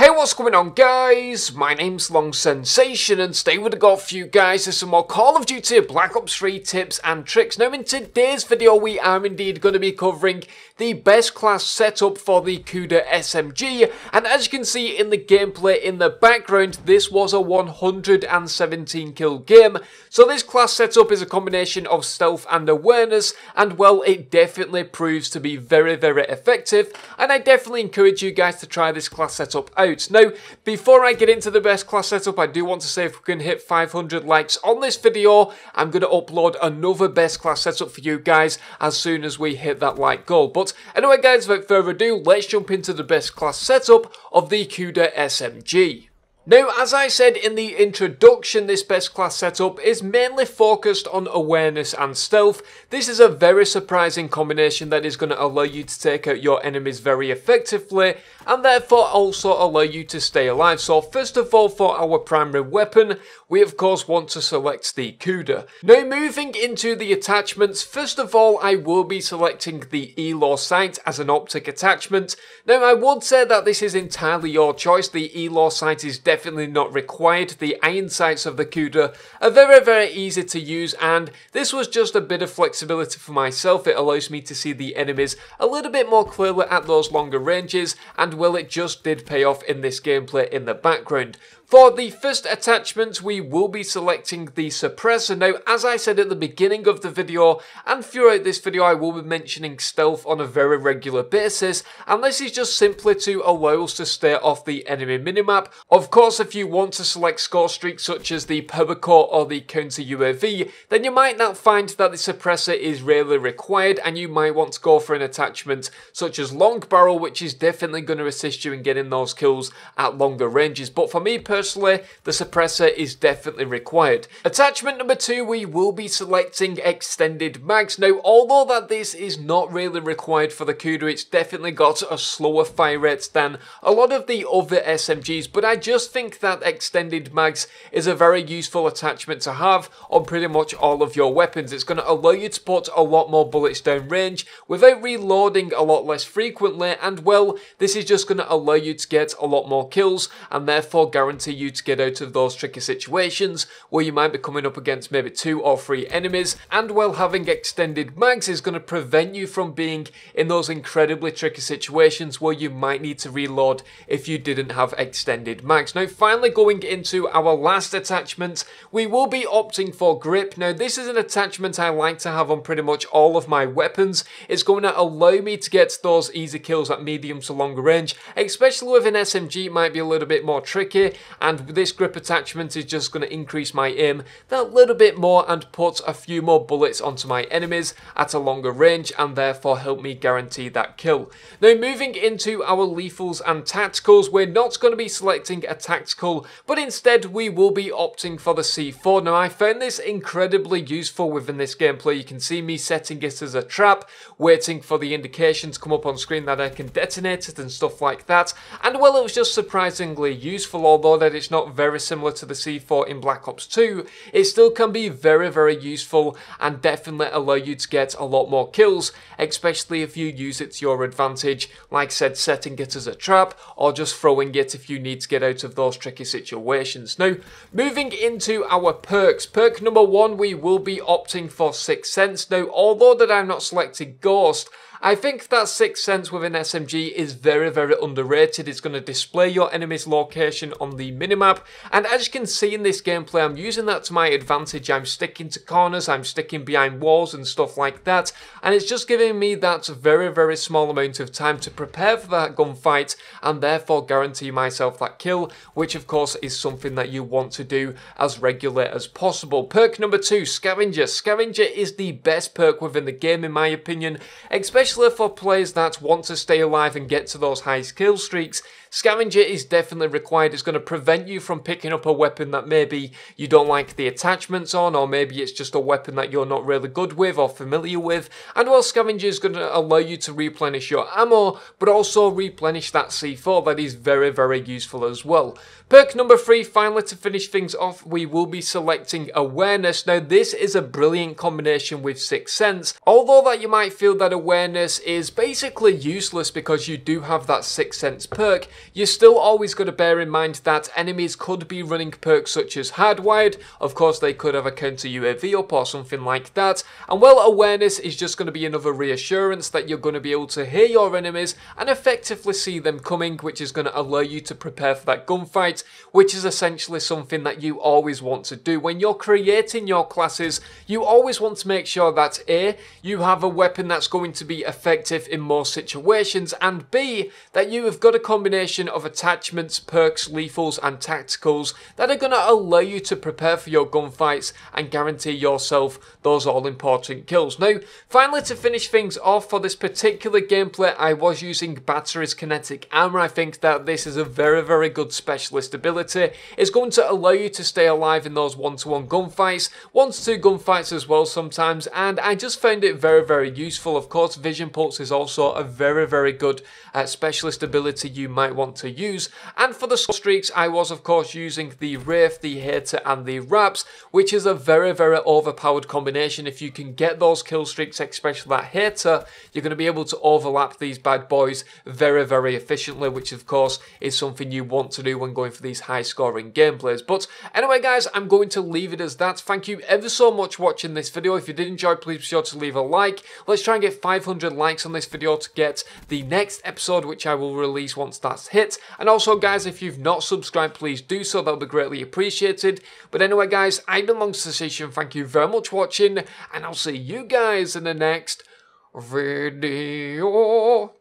Hey, what's going on, guys? My name's Long Sensation, and today we've got for you guys some more Call of Duty Black Ops 3 tips and tricks. Now, in today's video, we are indeed going to be covering the best class setup for the Kuda SMG, and as you can see in the gameplay in the background, this was a 117 kill game. So this class setup is a combination of stealth and awareness, and well, it definitely proves to be very, very effective, and I definitely encourage you guys to try this class setup out. Now, before I get into the best class setup, I do want to say if we can hit 500 likes on this video, I'm going to upload another best class setup for you guys as soon as we hit that like goal. But anyway, guys, without further ado, let's jump into the best class setup of the Kuda SMG. Now, as I said in the introduction, this best class setup is mainly focused on awareness and stealth. This is a very surprising combination that is going to allow you to take out your enemies very effectively, and therefore also allow you to stay alive. So first of all, for our primary weapon, we of course want to select the Kuda. Now, moving into the attachments, first of all, I will be selecting the ELO sight as an optic attachment. Now, I would say that this is entirely your choice. The ELO sight is definitely not required. The iron sights of the Kuda are very, very easy to use, and this was just a bit of flexibility for myself. It allows me to see the enemies a little bit more clearly at those longer ranges, and well, it just did pay off in this gameplay in the background. For the first attachment, we will be selecting the suppressor. Now, as I said at the beginning of the video, and throughout this video, I will be mentioning stealth on a very regular basis, and this is just simply to allow us to stay off the enemy minimap. Of course, if you want to select score streaks such as the power core or the counter UAV, then you might not find that the suppressor is really required, and you might want to go for an attachment such as long barrel, which is definitely going to assist you in getting those kills at longer ranges. But for me personally, the suppressor is definitely required. Attachment number 2, we will be selecting extended mags. Now, although that this is not really required for the Kuda, it's definitely got a slower fire rate than a lot of the other SMGs, but I just think that extended mags is a very useful attachment to have on pretty much all of your weapons. It's going to allow you to put a lot more bullets down range without reloading a lot less frequently, and well, this is just going to allow you to get a lot more kills, and therefore guarantee you to get out of those tricky situations where you might be coming up against maybe 2 or 3 enemies, and well, having extended mags is going to prevent you from being in those incredibly tricky situations where you might need to reload if you didn't have extended mags. Now, finally, going into our last attachment, we will be opting for grip. Now, this is an attachment I like to have on pretty much all of my weapons. It's going to allow me to get those easy kills at medium to longer range, especially with an SMG. It might be a little bit more tricky, and this grip attachment is just going to increase my aim that little bit more and put a few more bullets onto my enemies at a longer range, and therefore help me guarantee that kill. Now, moving into our lethals and tacticals, we're not going to be selecting a tactical, but instead we will be opting for the C4. Now, I found this incredibly useful within this gameplay. You can see me setting it as a trap, waiting for the indication to come up on screen that I can detonate it and stuff like that, and well, it was just surprisingly useful. Although that it's not very similar to the C4 in Black Ops 2, it still can be very, very useful and definitely allow you to get a lot more kills, especially if you use it to your advantage, like I said, setting it as a trap or just throwing it if you need to get out of those tricky situations. Now, moving into our perks. Perk number 1, we will be opting for Sixth Sense. Now, although that I'm not selecting Ghost, I think that Sixth Sense with an SMG is very, very underrated. It's going to display your enemy's location on the minimap, and as you can see in this gameplay, I'm using that to my advantage. I'm sticking to corners, I'm sticking behind walls and stuff like that, and it's just giving me that very, very small amount of time to prepare for that gunfight, and therefore guarantee myself that kill, which of course is something that you want to do as regular as possible. Perk number 2, Scavenger. Scavenger is the best perk within the game in my opinion, especially for players that want to stay alive and get to those high kill streaks. Scavenger is definitely required. It's going to prevent you from picking up a weapon that maybe you don't like the attachments on, or maybe it's just a weapon that you're not really good with or familiar with. And while Scavenger is going to allow you to replenish your ammo, but also replenish that C4, that is very, very useful as well. Perk number 3, finally to finish things off, we will be selecting Awareness. Now, this is a brilliant combination with Sixth Sense, although that you might feel that Awareness is basically useless because you do have that Sixth Sense perk. you're still always going to bear in mind that enemies could be running perks such as Hardwired. Of course, they could have a counter UAV up or something like that. And well, awareness is just going to be another reassurance that you're going to be able to hear your enemies and effectively see them coming, which is going to allow you to prepare for that gunfight, which is essentially something that you always want to do. When you're creating your classes, you always want to make sure that A, you have a weapon that's going to be effective in most situations, and B, that you have got a combination of attachments, perks, lethals and tacticals that are going to allow you to prepare for your gunfights and guarantee yourself those all-important kills. Now, finally, to finish things off for this particular gameplay, I was using Battery's Kinetic Armor. I think that this is a very, very good specialist ability. It's going to allow you to stay alive in those one-to-one gunfights, one-to-two gunfights as well sometimes, and I just found it very, very useful. Of course, Vision Pulse is also a very, very good specialist ability you might want to use. And for the streaks, I was of course using the Wraith, the Hater and the Raps, which is a very, very overpowered combination. If you can get those kill streaks, especially that Hater, you're going to be able to overlap these bad boys very, very efficiently, which of course is something you want to do when going for these high scoring gameplays. But anyway guys, I'm going to leave it as that. Thank you ever so much for watching this video. If you did enjoy, please be sure to leave a like. Let's try and get 500 likes on this video to get the next episode, which I will release once that's hit. And also guys, if you've not subscribed, please do so. That would be greatly appreciated. But anyway guys, I've been Longsensation. Thank you very much for watching, and I'll see you guys in the next video.